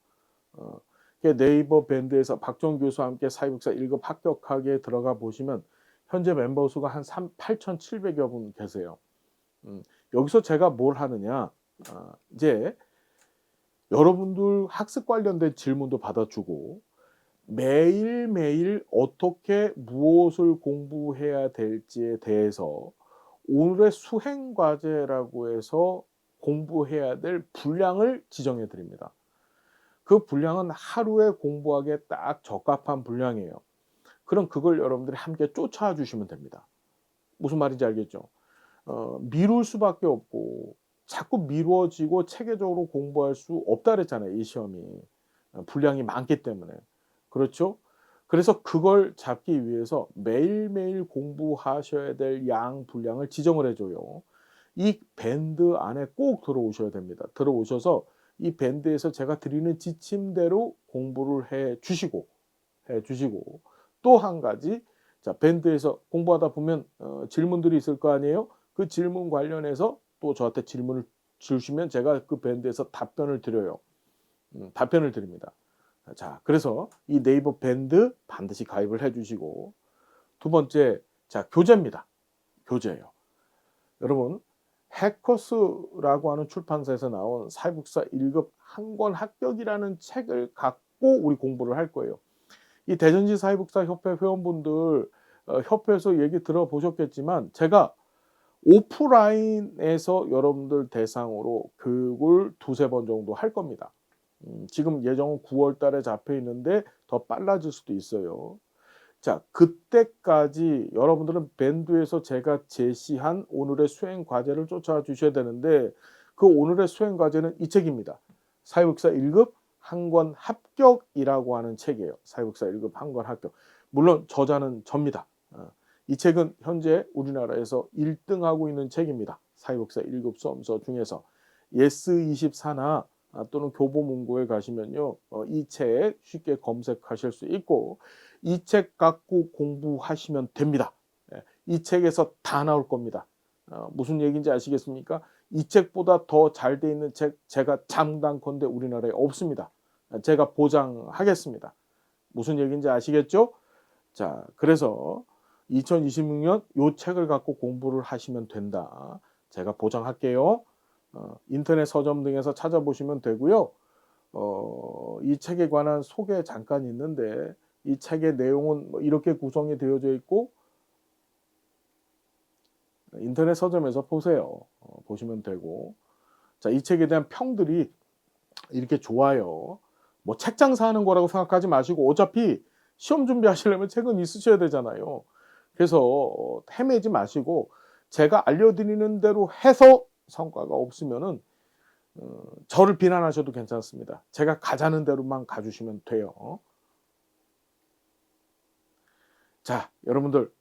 네이버 밴드에서 박정훈 교수와 함께 사회복지사 1급 합격하기에 들어가 보시면 현재 멤버 수가 한 8,700여 분 계세요. 여기서 제가 뭘 하느냐, 이제 여러분들 학습 관련된 질문도 받아주고, 매일매일 어떻게 무엇을 공부해야 될지에 대해서 오늘의 수행 과제라고 해서 공부해야 될 분량을 지정해 드립니다. 그 분량은 하루에 공부하기에 딱 적합한 분량이에요. 그럼 그걸 여러분들이 함께 쫓아와 주시면 됩니다. 무슨 말인지 알겠죠? 미룰 수밖에 없고 자꾸 미뤄지고 체계적으로 공부할 수 없다 그랬잖아요, 이 시험이. 분량이 많기 때문에. 그렇죠? 그래서 그걸 잡기 위해서 매일매일 공부하셔야 될 양 분량을 지정을 해 줘요. 이 밴드 안에 꼭 들어오셔야 됩니다. 들어오셔서 이 밴드에서 제가 드리는 지침대로 공부를 해 주시고 또 한 가지, 자 밴드에서 공부하다 보면 질문들이 있을 거 아니에요. 그 질문 관련해서 또 저한테 질문을 주시면 제가 그 밴드에서 답변을 드려요. 답변을 드립니다. 자 그래서 이 네이버 밴드 반드시 가입을 해 주시고, 두 번째, 자 교재입니다. 교재예요. 여러분, 해커스라고 하는 출판사에서 나온 사회복사 1급 한 권 합격이라는 책을 갖고 우리 공부를 할 거예요. 이 대전시 사회복사 협회 회원분들 협회에서 얘기 들어보셨겠지만 제가 오프라인에서 여러분들 대상으로 교육을 두세 번 정도 할 겁니다. 지금 예정은 9월 달에 잡혀 있는데 더 빨라질 수도 있어요. 자 그때까지 여러분들은 밴드에서 제가 제시한 오늘의 수행 과제를 쫓아와 주셔야 되는데, 그 오늘의 수행 과제는 이 책입니다. 사회복사 1급 한 권 합격이라고 하는 책이에요. 사회복사 1급 한 권 합격. 물론 저자는 접니다. 이 책은 현재 우리나라에서 1등하고 있는 책입니다. 사회복사 1급 수험서 중에서. 예스24나 또는 교보문고에 가시면요, 이 책 쉽게 검색하실 수 있고 이 책 갖고 공부하시면 됩니다. 이 책에서 다 나올 겁니다. 무슨 얘기인지 아시겠습니까? 이 책보다 더 잘 돼 있는 책 제가 장담컨대 우리나라에 없습니다. 제가 보장하겠습니다. 무슨 얘기인지 아시겠죠? 자, 그래서 2026년 이 책을 갖고 공부를 하시면 된다. 제가 보장할게요. 인터넷 서점 등에서 찾아보시면 되고요. 이 책에 관한 소개 잠깐 있는데 이 책의 내용은 뭐 이렇게 구성이 되어져 있고, 인터넷 서점에서 보세요. 보시면 되고, 자, 이 책에 대한 평들이 이렇게 좋아요. 뭐 책장 사는 거라고 생각하지 마시고 어차피 시험 준비하시려면 책은 있으셔야 되잖아요. 그래서 헤매지 마시고 제가 알려드리는 대로 해서 성과가 없으면은 저를 비난하셔도 괜찮습니다. 제가 가자는 대로만 가주시면 돼요. 자, 여러분들,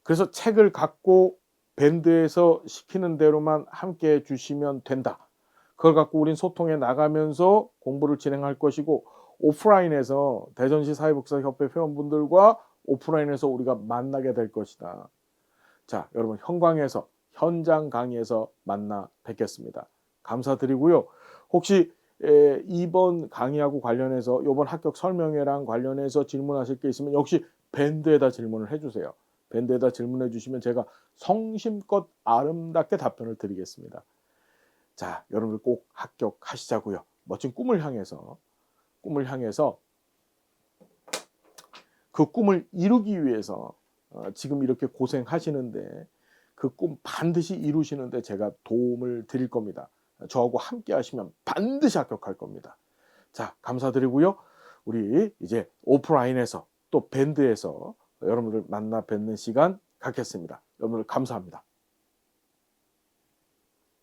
그래서 책을 갖고 밴드에서 시키는 대로만 함께 해 주시면 된다. 그걸 갖고 우린 소통해 나가면서 공부를 진행할 것이고, 오프라인에서 대전시 사회복사협회 회원분들과 오프라인에서 우리가 만나게 될 것이다. 자, 여러분, 현광에서 현장 강의에서 만나 뵙겠습니다. 감사드리고요. 혹시 이번 강의하고 관련해서 이번 합격 설명회랑 관련해서 질문하실 게 있으면 역시 밴드에다 질문을 해주세요. 밴드에다 질문해 주시면 제가 성심껏 아름답게 답변을 드리겠습니다. 자, 여러분들 꼭 합격하시자고요. 멋진 꿈을 향해서 그 꿈을 이루기 위해서 지금 이렇게 고생하시는데 그 꿈 반드시 이루시는데 제가 도움을 드릴 겁니다. 저하고 함께 하시면 반드시 합격할 겁니다. 자, 감사드리고요. 우리 이제 오프라인에서 또 밴드에서 여러분들 만나 뵙는 시간 갖겠습니다. 여러분들 감사합니다.